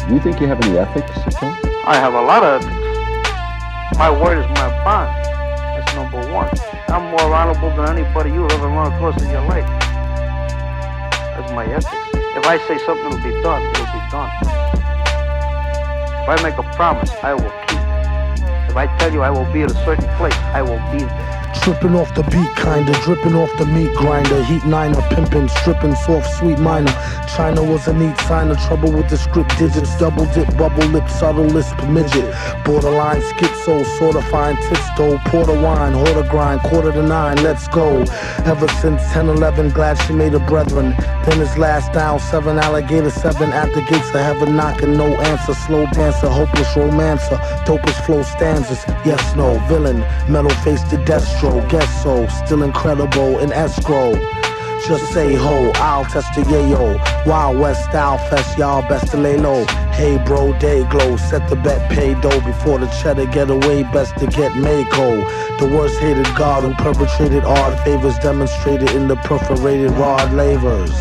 You think you have any ethics at all? I have a lot of ethics. My word is my bond. That's number one. I'm more honorable than anybody you've ever run across in your life. That's my ethics. If I say something, it'll be done. It'll be done. If I make a promise, I will keep it. If I tell you I will be at a certain place, I will be there. Tripping off the beat, kinda dripping off the meat grinder. Heat niner, pimpin', stripping, soft, sweet minor. China was a neat sign of trouble with the script digits. Double dip, bubble lip, subtle lisp, midget. Borderline schizo, sorta fine tits though. Porter wine, hoarder grind, 8:45, let's go. Ever since 10-11, glad she made her brethren. Then his last down, 7 alligator, 7 at the gates of heaven knocking. No answer, slow dancer, hopeless romancer. Dopest flow stanzas, yes, no, villain. Metal face to Destro, guess so. Still incredible in escrow. Just say ho, I'll test the yayo. Wild West style fest, y'all best to lay low. Hey bro, day glow, set the bet, pay dough. Before the cheddar get away, best to get Mako. The worst hated god who perpetrated odd favors demonstrated in the perforated rod lavers.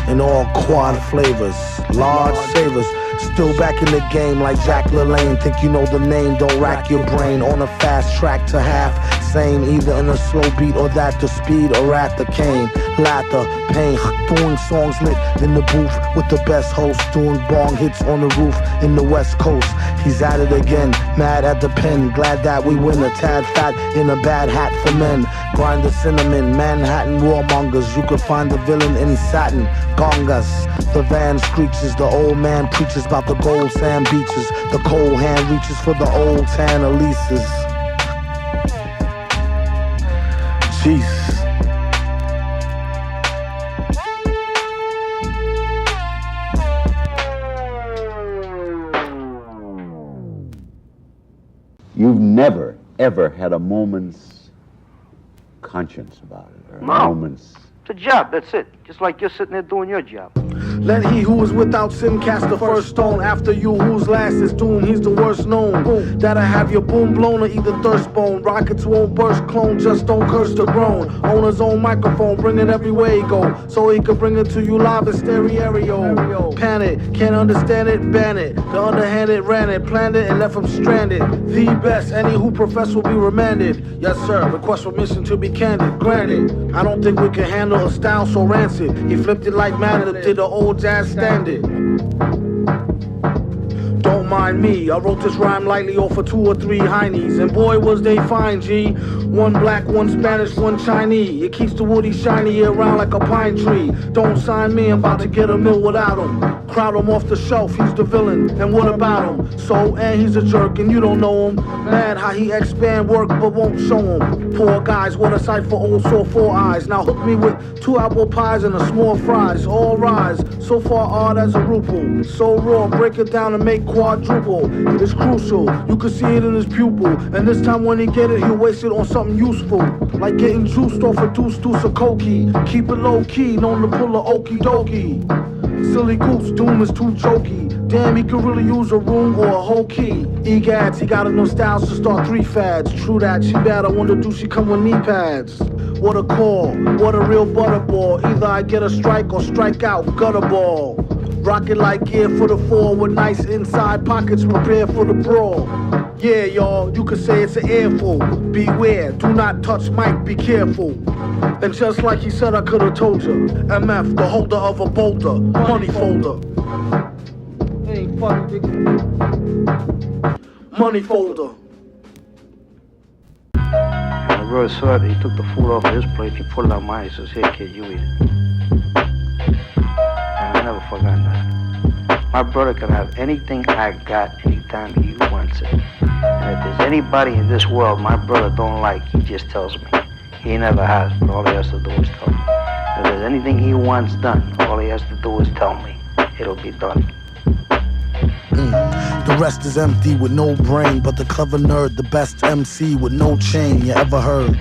In all quad flavors, large savers. Still back in the game like Jack LaLanne. Think you know the name, don't rack your brain. On a fast track to half sane, either in a slow beat or that the speed or at the cane. Laughter, pain, doing songs lit in the booth with the best host. Doing bong hits on the roof in the West Coast. He's at it again, mad at the pen. Glad that we win, a tad fat in a bad hat for men. Grind the cinnamon, Manhattan warmongers. You could find the villain in satin, gongas. The van screeches, the old man preaches about the gold sand beaches. The cold hand reaches for the old tan Elises. Jeez. You've never, ever had a moment's conscience about it, or a moment's... It's a job, that's it. Just like you're sitting there doing your job. Let he who is without sin cast the first stone. After you whose last is doomed, he's the worst known. Boom. That'll have your boom blown or either thirst bone. Rockets won't burst, clone, just don't curse the groan. Own his own microphone, bring it everywhere he go. So he can bring it to you live in stereo. Panic, can't understand it, ban it. The underhanded ran it, planned it, and left him stranded. The best, any who profess will be remanded. Yes sir, request permission to be candid, granted. I don't think we can handle a style so rancid. He flipped it like Madden did the old jazz standard. Don't mind me, I wrote this rhyme lightly off of 2 or 3 heinies. And boy was they fine, G. One black, one Spanish, one Chinese. It keeps the woody shiny year round like a pine tree. Don't sign me, I'm about to get a mill without him. Crowd him off the shelf, he's the villain. And what about him? So, and he's a jerk and you don't know him. Mad how he expand work but won't show him. Poor guys, what a sight for old sore 4 eyes. Now hook me with 2 apple pies and a small fries. All rise, so far odd as a ruple. So raw, break it down and make quadruple. It is crucial, you can see it in his pupil. And this time when he get it, he'll waste it on something useful. Like getting juiced off a deuce of cokie. Keep it low key, known to pull a okie dokie. Silly goose, doom is too jokey. Damn, he could really use a room or a whole key. Egads, he got enough styles to start 3 fads. True that, she bad, I wonder do she come with knee pads? What a call, what a real butterball. Either I get a strike or strike out, gutter ball. Rocket like gear for the 4 with nice inside pockets prepared for the brawl. Yeah, y'all, you could say it's an airful. Beware, do not touch mic, be careful. And just like he said, I could have told you. MF, the holder of a boulder, money folder. Ain't funny, nigga. Money folder. And the brother saw it, he took the food off of his plate, he put it on mine, he says, here kid, you eat it. And I never forgot that. My brother can have anything I got anytime he wants it. And if there's anybody in this world my brother don't like, he just tells me. He never has, but all he has to do is tell me. If there's anything he wants done, all he has to do is tell me. It'll be done. The rest is empty with no brain, but the clever nerd, the best MC with no chain you ever heard.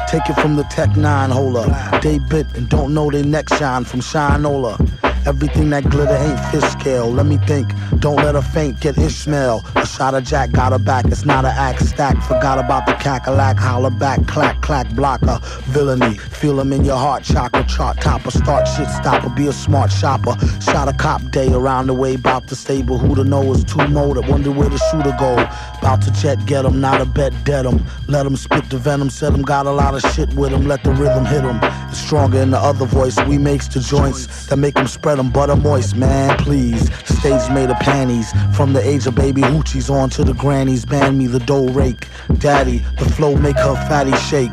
Take it from the Tech 9 holder. They bit and don't know they neck shine from Shinola. Everything that glitter ain't fish scale. Let me think, don't let her faint, get Ishmael. A shot of Jack got her back, it's not an axe stack. Forgot about the cackalack, holler back, clack, clack, blocker. Villainy, feel him in your heart, chakra, chart topper. Start shit stopper, be a smart shopper. Shot a cop day around the way, bout to stable. Who to know is too molded, wonder where the shooter go. Bout to jet get him, not a bet dead him. Let him spit the venom, said him got a lot of shit with him. Let the rhythm hit him. It's stronger in the other voice, we makes the joints that make him spread them butter moist, man, please. Stage made of panties, from the age of baby hoochies on to the grannies. Ban me the dough rake, daddy, the flow make her fatty shake.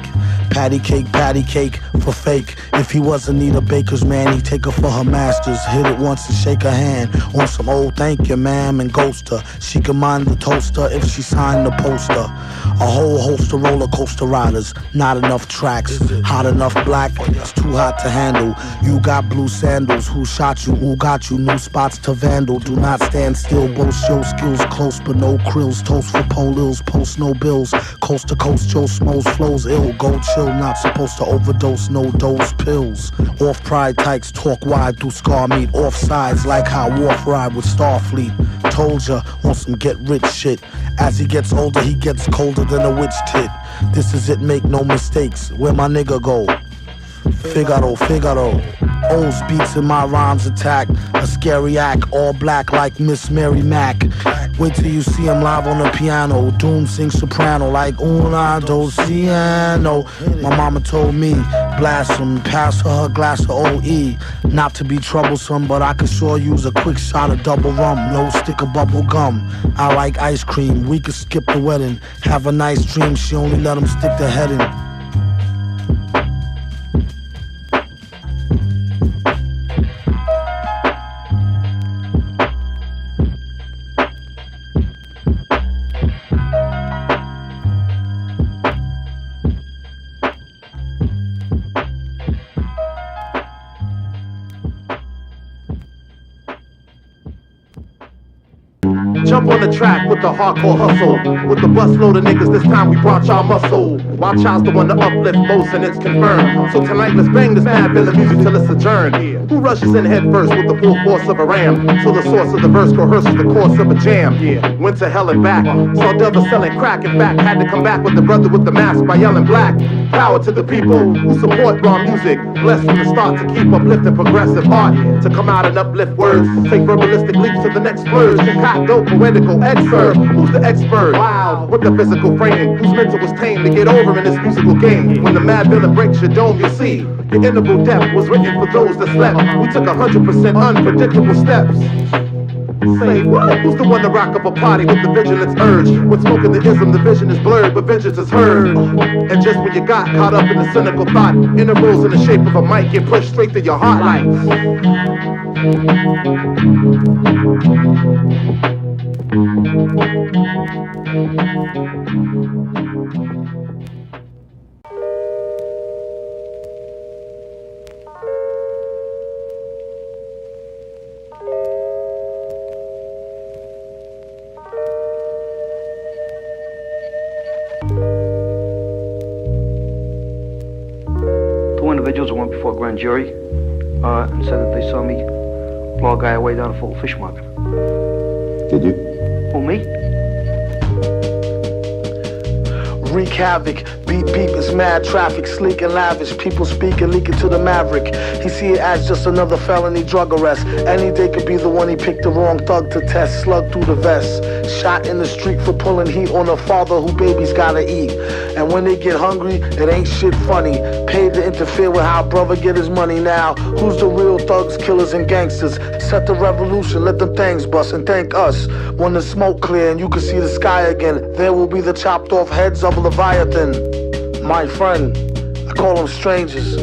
Patty cake for fake. If he wasn't need a baker's man, he'd take her for her masters. Hit it once and shake her hand. On some old thank you, ma'am, and ghost her. She can mind the toaster if she signed the poster. A whole host of roller coaster riders. Not enough tracks. Hot enough black, it's too hot to handle. You got blue sandals. Who shot you? Who got you? New spots to vandal. Do not stand still. Boast your skills close, but no krills. Toast for polils. Post no bills. Coast to coast, Joe Smoes flows ill. Go chill. Not supposed to overdose, no dose pills. Off pride tykes, talk wide through scar meat. Off sides like how Wharf ride with Starfleet. Told ya, on some get rich shit. As he gets older, he gets colder than a witch tit. This is it, make no mistakes. Where my nigga go? Figaro, Figaro. O's beats in my rhymes attack. A scary act, all black like Miss Mary Mack. Wait till you see him live on the piano. Doom sings soprano like una, dos, ciano. My mama told me, blast him, pass her glass of OE. Not to be troublesome, but I could sure use a quick shot of double rum. No stick of bubble gum. I like ice cream, we could skip the wedding. Have a nice dream, she only let him stick the head in. Jump on the track with the hardcore hustle. With the busload of niggas, this time we brought y'all muscle. While Child's the one to uplift most and it's confirmed. So tonight let's bang this Madvillainy music till it's adjourned. Who rushes in head first with the full force of a ram? So the source of the verse coerces the course of a jam. Went to hell and back, saw Delta selling crack. In fact, had to come back with the brother with the mask by yelling black. Power to the people who support raw music. Blessed from the start to keep uplifting progressive art. To come out and uplift words. Take verbalistic leaps to the next splurge. Concoct dope, poetical excerpt. Who's the expert? Wow, with the physical frame. Whose mental was tamed to get over in this musical game. When the Madvillainy breaks your dome, you see. The interval depth was written for those that slept. We took 100% unpredictable steps. Say what? Who's the one to rock up a party with the vigilance urge? When smoking the ism, the vision is blurred, but vengeance is heard. And just when you got caught up in the cynical thought, intervals in the shape of a mic get pushed straight to your heart like. Two individuals went before a grand jury and said that they saw me blow a guy away down a full fish market. Did you? Who, me? Wreak havoc, beep beep, it's mad traffic, sleek and lavish, people speak and leak it to the maverick. He see it as just another felony drug arrest. Any day could be the one he picked the wrong thug to test. Slug through the vest, shot in the street for pulling heat on a father who babies gotta eat. And when they get hungry, it ain't shit funny. Paid to interfere with how brother get his money now. Who's the real thugs, killers, and gangsters? Set the revolution, let them things bust, and thank us. When the smoke clear and you can see the sky again, there will be the chopped off heads of Leviathan. My friend, I call them strangers.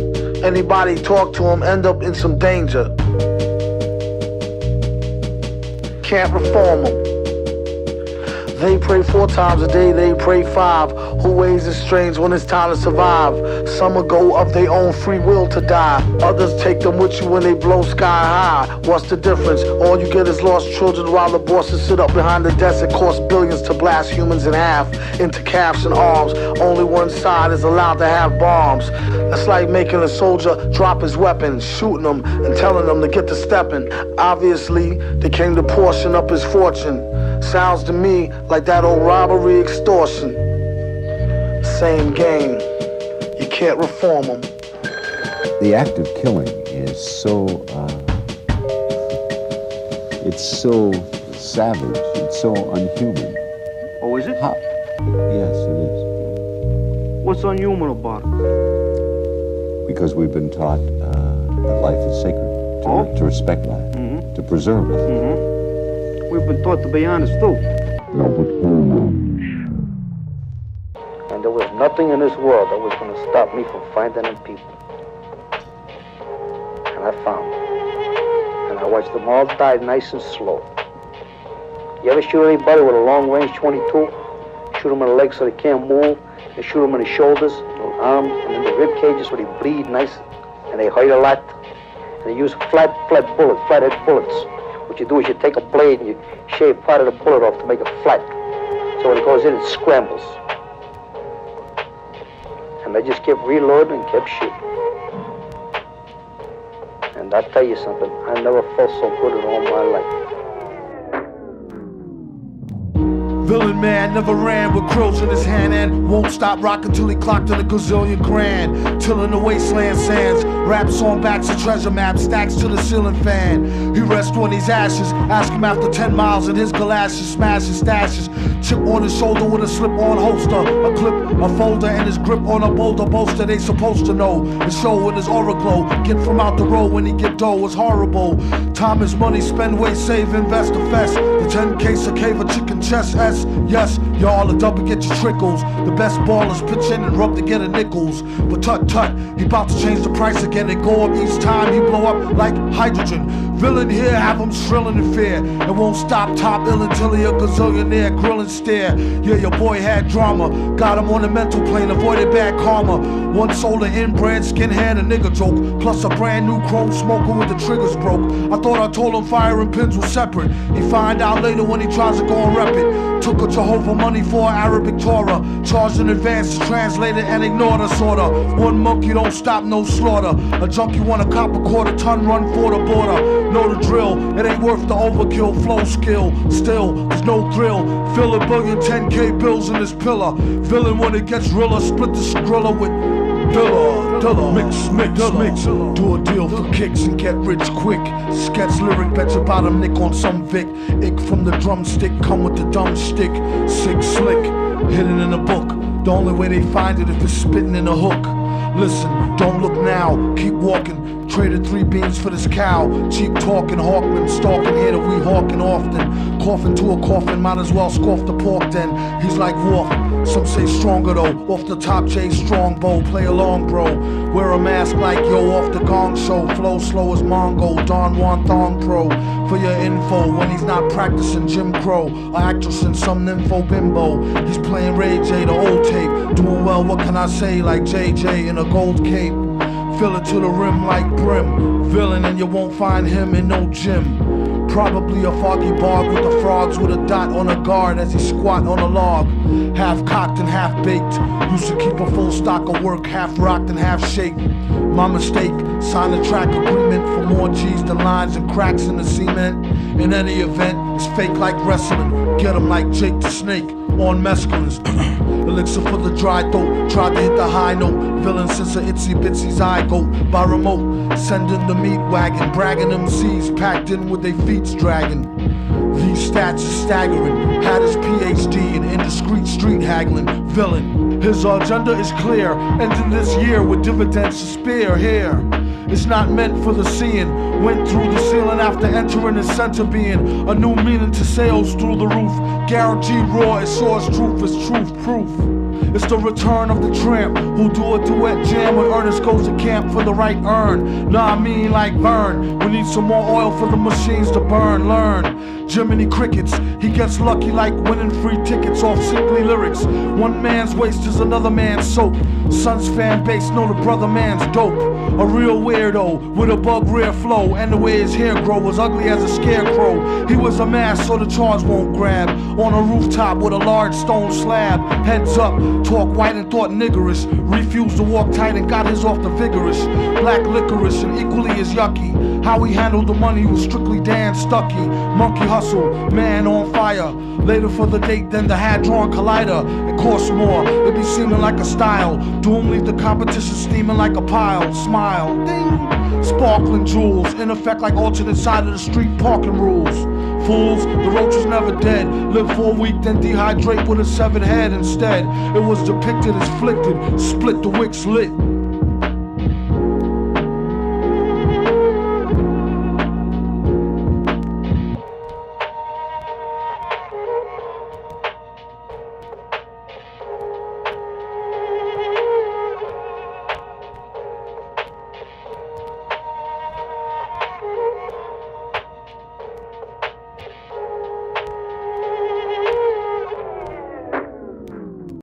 Anybody talk to them end up in some danger. Can't reform them. They pray 4 times a day, they pray 5. who ways is strange when it's time to survive. Some will go of their own free will to die. Others take them with you when they blow sky high. What's the difference? All you get is lost children while the bosses sit up behind the desk. It costs billions to blast humans in half into calves and arms. Only one side is allowed to have bombs. That's like making a soldier drop his weapon, shooting them and telling them to get to stepping. Obviously, they came to portion up his fortune. Sounds to me like that old robbery extortion. Same game. You can't reform them. The act of killing is so, it's so savage, it's so unhuman. Oh, is it? How? Yes, it is. What's unhuman about it? Because we've been taught that life is sacred, to respect life, to preserve life. We've been taught to be honest, too. And there was nothing in this world that was going to stop me from finding them people. And I found them. And I watched them all die nice and slow. You ever shoot anybody with a long-range 22? Shoot them in the legs so they can't move, and shoot them in the shoulders, the arms, and in the rib cages so they bleed nice, and they hurt a lot. And they use flathead bullets. What you do is you take a blade and you shave part of the bullet off to make it flat. So when it goes in, it scrambles. And I just kept reloading and kept shooting. And I'll tell you something, I never felt so good in all my life. Villain man never ran with crows in his hand and won't stop rocking till he clocked in a gazillion grand. Till in the wasteland sands, raps on backs of treasure maps, stacks to the ceiling fan. He rests on these ashes, ask him after 10 miles in his galoshes, smash his stashes. Chip on his shoulder with a slip-on holster, a clip, a folder, and his grip on a boulder bolster. They supposed to know, his show in his aura glow. Get from out the road when he get dough is horrible. Time is money, spend, waste, save, invest, the fest. The 10 case of cave of chicken chest S. Yes, y'all are double get your trickles. The best ballers pitch in and rub to get a nickels. But tut, he about to change the price again. They go up each time, he blow up like hydrogen. Villain here, have him shrilling in fear. And won't stop top ill until he a gazillionaire, grill and stare. Yeah, your boy had drama, got him on the mental plane, avoided bad karma. One sold an inbred skinhead, a nigga joke. Plus a brand new chrome smoker with the triggers broke. I thought I told him fire and pins was separate. He find out later when he tries to go and rep it. Took a Jehovah money for Arabic Torah. Charged in advance to translate it and ignored us order. One monkey don't stop, no slaughter. A junkie want a cop a quarter-ton run for the border. Know the drill, it ain't worth the overkill. Flow skill, still, there's no thrill. Fill a billion 10K bills in this pillar. Villain when it gets realer, split the skrilla with Dilla, mix, do a deal for kicks and get rich quick. Sketch lyric, bet your bottom nick on some Vic. Ick from the drumstick, come with the dumb stick. Sick slick, hidden in a book. The only way they find it if it's spitting in a hook. Listen, don't look now, keep walking. Traded 3 beans for this cow. Cheap talking, Hawkman, stalking here that we hawking often. Coughing to a coffin, might as well scoff the pork then. He's like Wolf, some say stronger though. Off the top, J Strongbow, play along bro. Wear a mask like yo off the gong show. Flow slow as Mongo, Don Juan Thong Pro. For your info, when he's not practicing Jim Crow. A actress in some nympho bimbo. He's playing Ray J, the old tape. Doing well, what can I say, like JJ in a gold cape. Fill it to the rim like brim. Villain and you won't find him in no gym. Probably a foggy bog with the frogs with a dot on a guard as he squat on a log. Half cocked and half baked. Used to keep a full stock of work, half rocked and half shaked. My mistake, sign a track agreement for more G's than lines and cracks in the cement. In any event, it's fake like wrestling. Get him like Jake the Snake on mescalines. Elixir for the dry throat, tried to hit the high note. Villain since a itsy bitsy zygote. By remote, sending the meat wagon. Bragging MCs packed in with their feet dragging. These stats are staggering. Had his PhD in indiscreet street haggling. Villain, his agenda is clear. Ending this year with dividends to spare here. It's not meant for the seeing. Went through the ceiling after entering the center being. A new meaning to sales through the roof. Guaranteed raw, it saw its truth, it's truth proof. It's the return of the tramp who do a duet jam when Ernest goes to camp for the right earn. Nah, I mean like Vern. We need some more oil for the machines to burn. Learn Jiminy Crickets. He gets lucky like winning free tickets off simply lyrics. One man's waste is another man's soap. Son's fan base know the brother man's dope. A real weirdo with a bug rear flow, and the way his hair grow was ugly as a scarecrow. He was a mass so the charge won't grab. On a rooftop with a large stone slab. Heads up, talk white and thought niggerish. Refused to walk tight and got his off the vigorous. Black licorice and equally as yucky. How he handled the money was strictly Dan Stucky. Monkey hustle, man on fire. Later for the date than the hand-drawn collider. It costs more, it be seeming like a style. Doom leave the competition steaming like a pile. Smile, ding. Sparkling jewels, in effect like alternate side of the street parking rules. Fools, the roach was never dead. Live for a week, then dehydrate with a severed head instead. It was depicted as flicted, split the wicks lit.